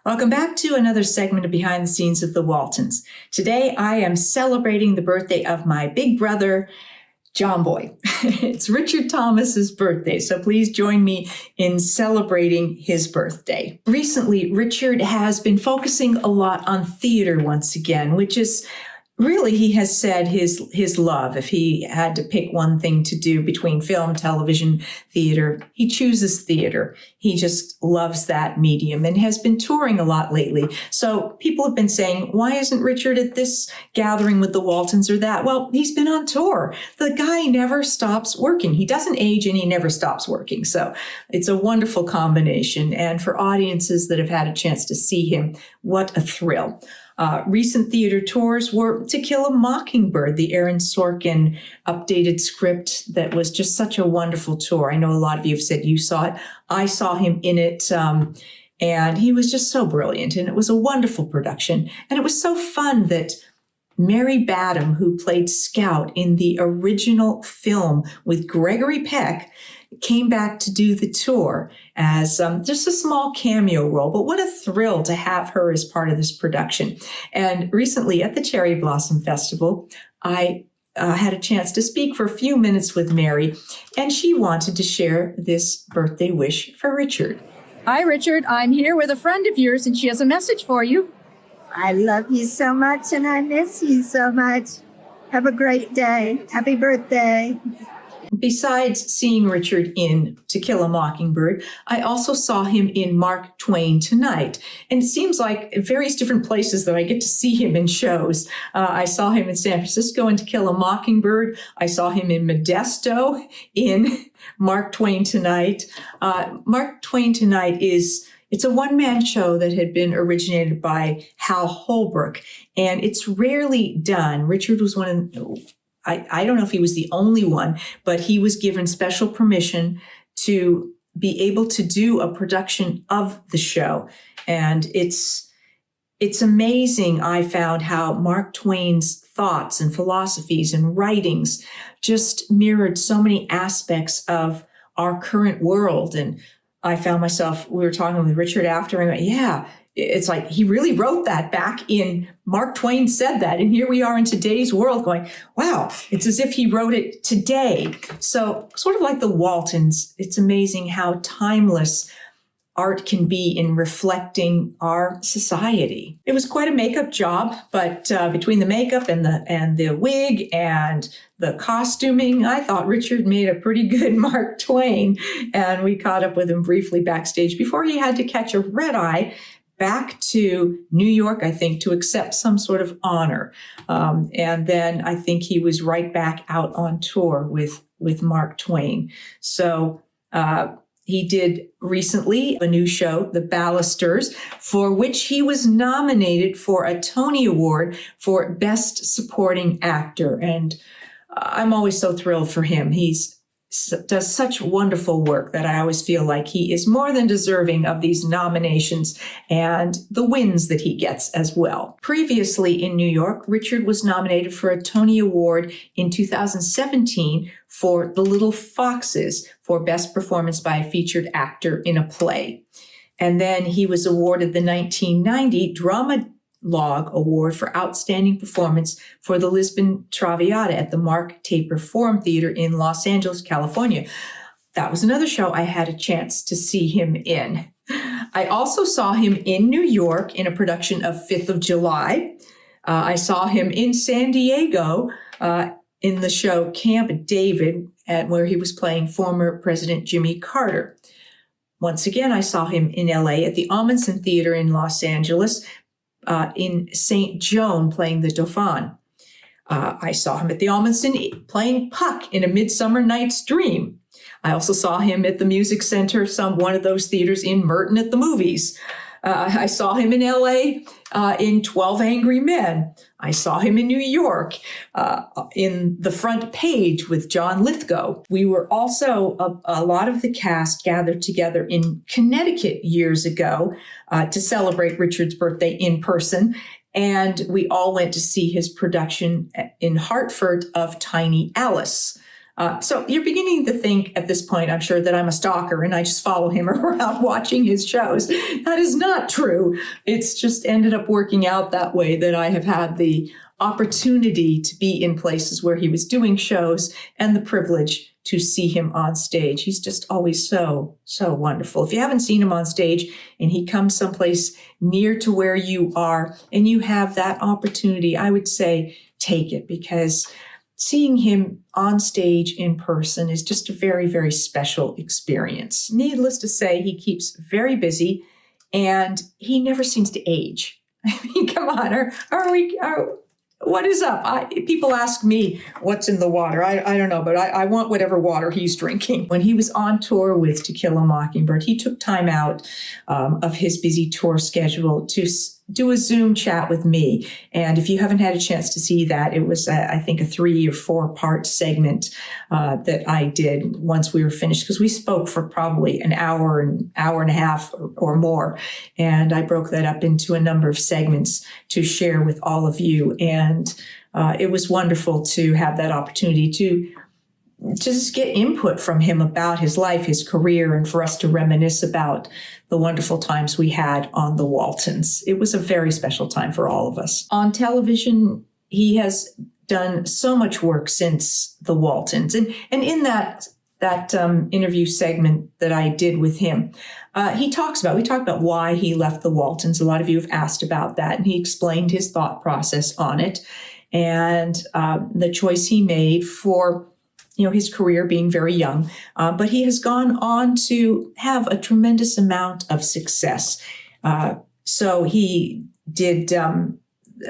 Welcome back to another segment of Behind the Scenes of the Waltons. Today I am celebrating the birthday of my big brother, John Boy. It's Richard Thomas's birthday, so please join me in celebrating his birthday. Recently, Richard has been focusing a lot on theater once again, which is really, he has said his love. If he had to pick one thing to do between film, television, theater, he chooses theater. He just loves that medium and has been touring a lot lately. So people have been saying, why isn't Richard at this gathering with the Waltons or that? Well, he's been on tour. The guy never stops working. He doesn't age and he never stops working. So it's a wonderful combination. And for audiences that have had a chance to see him, what a thrill. Recent theater tours were To Kill a Mockingbird, the Aaron Sorkin updated script that was just such a wonderful tour. I know a lot of you have said you saw it. I saw him in it, and he was just so brilliant, and it was a wonderful production. And it was so fun that Mary Badham, who played Scout in the original film with Gregory Peck, came back to do the tour as just a small cameo role. But what a thrill to have her as part of this production. And recently at the Cherry Blossom Festival, I had a chance to speak for a few minutes with Mary, and she wanted to share this birthday wish for Richard. Hi, Richard. I'm here with a friend of yours, and she has a message for you. I love you so much, and I miss you so much. Have a great day. Happy birthday. Besides seeing Richard in To Kill a Mockingbird, I also saw him in Mark Twain Tonight. And it seems like various different places that I get to see him in shows. I saw him in San Francisco in To Kill a Mockingbird. I saw him in Modesto in Mark Twain Tonight. Mark Twain Tonight it's a one-man show that had been originated by Hal Holbrook, and it's rarely done. Richard was one of I don't know if he was the only one, but he was given special permission to be able to do a production of the show. And it's amazing, I found, how Mark Twain's thoughts and philosophies and writings just mirrored so many aspects of our current world. And I found myself, we were talking with Richard after, and I went, yeah, it's like he really wrote that back in Mark Twain said that. And here we are in today's world going, wow, it's as if he wrote it today. So sort of like the Waltons, it's amazing how timeless art can be in reflecting our society. It was quite a makeup job, but between the makeup and the wig and the costuming, I thought Richard made a pretty good Mark Twain. And we caught up with him briefly backstage before he had to catch a red eye back to New York, I think, to accept some sort of honor. And then I think he was right back out on tour with Mark Twain. So he did recently a new show, The Balusters, for which he was nominated for a Tony Award for Best Supporting Actor. And I'm always so thrilled for him. He does such wonderful work that I always feel like he is more than deserving of these nominations and the wins that he gets as well. Previously in New York, Richard was nominated for a Tony Award in 2017 for The Little Foxes for Best Performance by a Featured Actor in a Play. And then he was awarded the 1990 Drama Log Award for Outstanding Performance for the Lisbon Traviata at the Mark Taper Forum Theater in Los Angeles, California. That was another show I had a chance to see him in. I also saw him in New York in a production of 5th of July. I saw him in San Diego in the show Camp David, where he was playing former President Jimmy Carter. Once again, I saw him in LA at the Amundsen Theater in Los Angeles, in St. Joan playing the Dauphin. I saw him at the Amundsen playing Puck in A Midsummer Night's Dream. I also saw him at the Music Center, one of those theaters in Merton at the movies. I saw him in LA in 12 Angry Men. I saw him in New York in The Front Page with John Lithgow. We were also, a lot of the cast gathered together in Connecticut years ago to celebrate Richard's birthday in person. And we all went to see his production in Hartford of Tiny Alice. So you're beginning to think at this point, I'm sure, that I'm a stalker and I just follow him around watching his shows. That is not true. It's just ended up working out that way, that I have had the opportunity to be in places where he was doing shows and the privilege to see him on stage. He's just always so wonderful. If you haven't seen him on stage and he comes someplace near to where you are and you have that opportunity, I would say take it, because seeing him on stage in person is just a very, very special experience. Needless to say, he keeps very busy and he never seems to age. I mean, come on, what is up? People ask me what's in the water. I don't know, but I want whatever water he's drinking. When he was on tour with To Kill a Mockingbird, he took time out of his busy tour schedule to do a Zoom chat with me. And if you haven't had a chance to see that, it was, I think, a 3 or 4 part segment that I did once we were finished, because we spoke for probably an hour and a half or more. And I broke that up into a number of segments to share with all of you. And it was wonderful to have that opportunity to just get input from him about his life, his career, and for us to reminisce about the wonderful times we had on the Waltons. It was a very special time for all of us. On television, he has done so much work since the Waltons. And in that interview segment that I did with him, we talked about why he left the Waltons. A lot of you have asked about that, and he explained his thought process on it and the choice he made for his career being very young, but he has gone on to have a tremendous amount of success. So he did,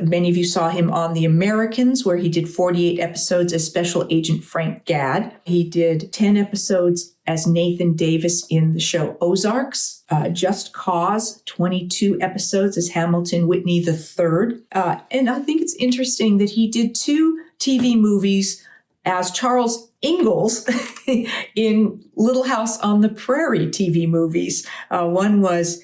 many of you saw him on The Americans, where he did 48 episodes as Special Agent Frank Gadd. He did 10 episodes as Nathan Davis in the show Ozarks. Just Cause, 22 episodes as Hamilton Whitney III. And I think it's interesting that he did 2 TV movies as Charles Ingalls in Little House on the Prairie TV movies. One was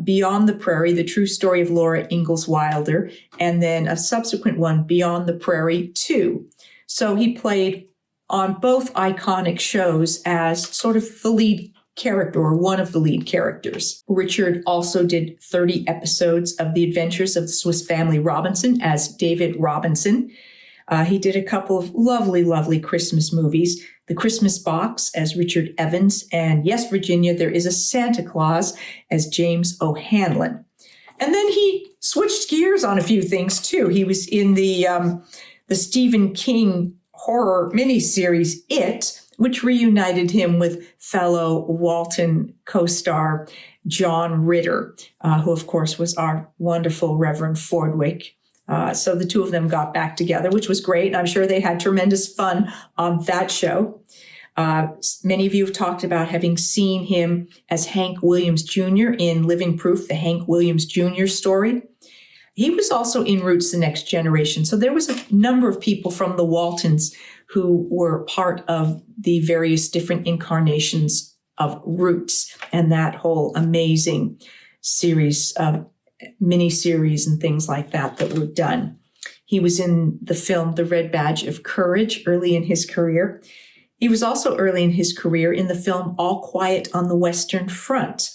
Beyond the Prairie, the true story of Laura Ingalls Wilder, and then a subsequent one, Beyond the Prairie 2. So he played on both iconic shows as sort of the lead character, or one of the lead characters. Richard also did 30 episodes of The Adventures of the Swiss Family Robinson as David Robinson. He did a couple of lovely, lovely Christmas movies. The Christmas Box as Richard Evans, and Yes, Virginia, There is a Santa Claus as James O'Hanlon. And then he switched gears on a few things too. He was in the Stephen King horror miniseries It, which reunited him with fellow Walton co-star John Ritter, who of course was our wonderful Reverend Fordwick. So the two of them got back together, which was great. I'm sure they had tremendous fun on that show. Many of you have talked about having seen him as Hank Williams Jr. in Living Proof, the Hank Williams Jr. story. He was also in Roots: The Next Generation. So there was a number of people from the Waltons who were part of the various different incarnations of Roots and that whole amazing series of miniseries and things like that were done. He was in the film The Red Badge of Courage early in his career. He was also early in his career in the film All Quiet on the Western Front.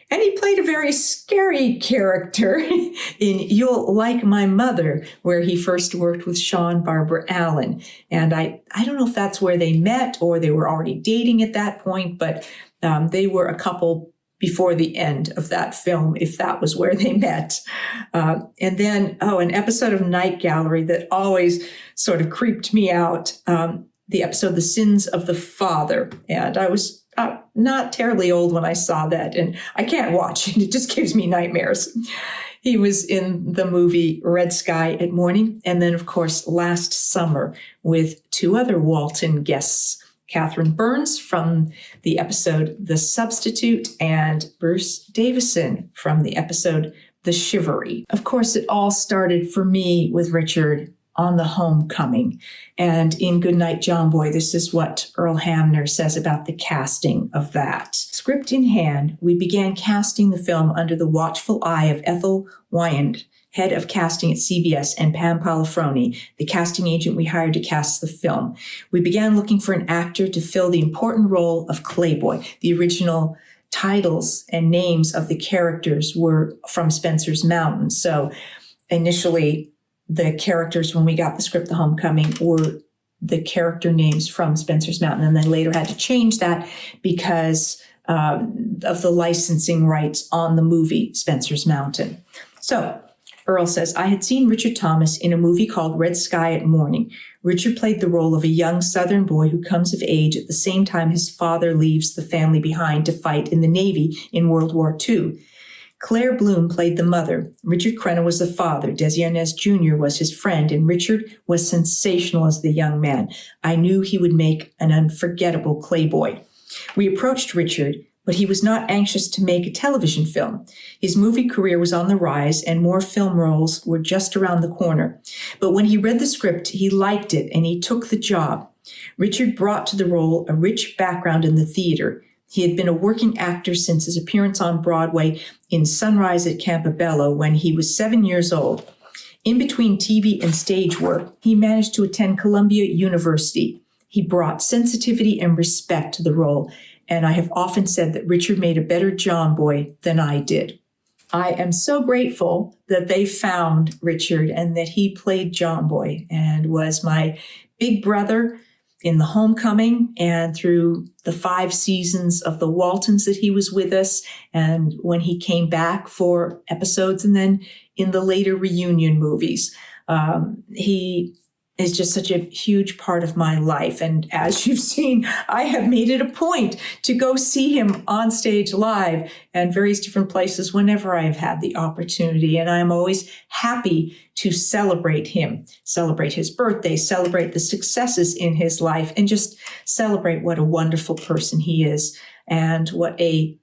And he played a very scary character in You'll Like My Mother, where he first worked with Sean Barbara Allen. And I don't know if that's where they met or they were already dating at that point, but they were a couple before the end of that film, if that was where they met. And then, an episode of Night Gallery that always sort of creeped me out, the episode The Sins of the Father. And I was not terribly old when I saw that, and I can't watch it. It just gives me nightmares. He was in the movie Red Sky at Morning, and then, of course, last summer with 2 other Walton guests, Catherine Burns from the episode The Substitute, and Bruce Davison from the episode The Chivalry. Of course, it all started for me with Richard on the Homecoming. And in Goodnight, John Boy, this is what Earl Hamner says about the casting of that. Script in hand, we began casting the film under the watchful eye of Ethel Wyand, head of casting at CBS, and Pam Palafroni, the casting agent we hired to cast the film. We began looking for an actor to fill the important role of Clayboy. The original titles and names of the characters were from Spencer's Mountain. So initially, the characters, when we got the script, The Homecoming, were the character names from Spencer's Mountain, and then later had to change that because of the licensing rights on the movie Spencer's Mountain. So Earl says, I had seen Richard Thomas in a movie called Red Sky at Morning. Richard played the role of a young Southern boy who comes of age at the same time his father leaves the family behind to fight in the Navy in World War II. Claire Bloom played the mother. Richard Crenna was the father. Desi Arnaz Jr. was his friend, and Richard was sensational as the young man. I knew he would make an unforgettable Clayboy. We approached Richard, but he was not anxious to make a television film. His movie career was on the rise, and more film roles were just around the corner. But when he read the script, he liked it, and he took the job. Richard brought to the role a rich background in the theater. He had been a working actor since his appearance on Broadway in Sunrise at Campobello when he was 7 years old. In between TV and stage work, he managed to attend Columbia University. He brought sensitivity and respect to the role, and I have often said that Richard made a better John Boy than I did. I am so grateful that they found Richard and that he played John Boy and was my big brother in The Homecoming and through the 5 seasons of The Waltons that he was with us, and when he came back for episodes, and then in the later reunion movies. He is just such a huge part of my life. And as you've seen, I have made it a point to go see him on stage live and various different places whenever I've had the opportunity. And I'm always happy to celebrate him, celebrate his birthday, celebrate the successes in his life, and just celebrate what a wonderful person he is and what he's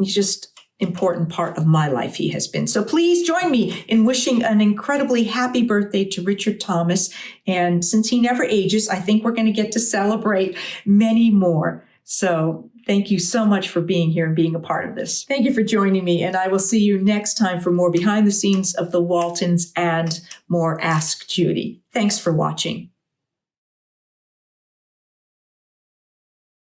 just important part of my life he has been. So please join me in wishing an incredibly happy birthday to Richard Thomas. And since he never ages, I think we're going to get to celebrate many more. So thank you so much for being here and being a part of this. Thank you for joining me, and I will see you next time for more behind the scenes of the Waltons and more Ask Judy. Thanks for watching.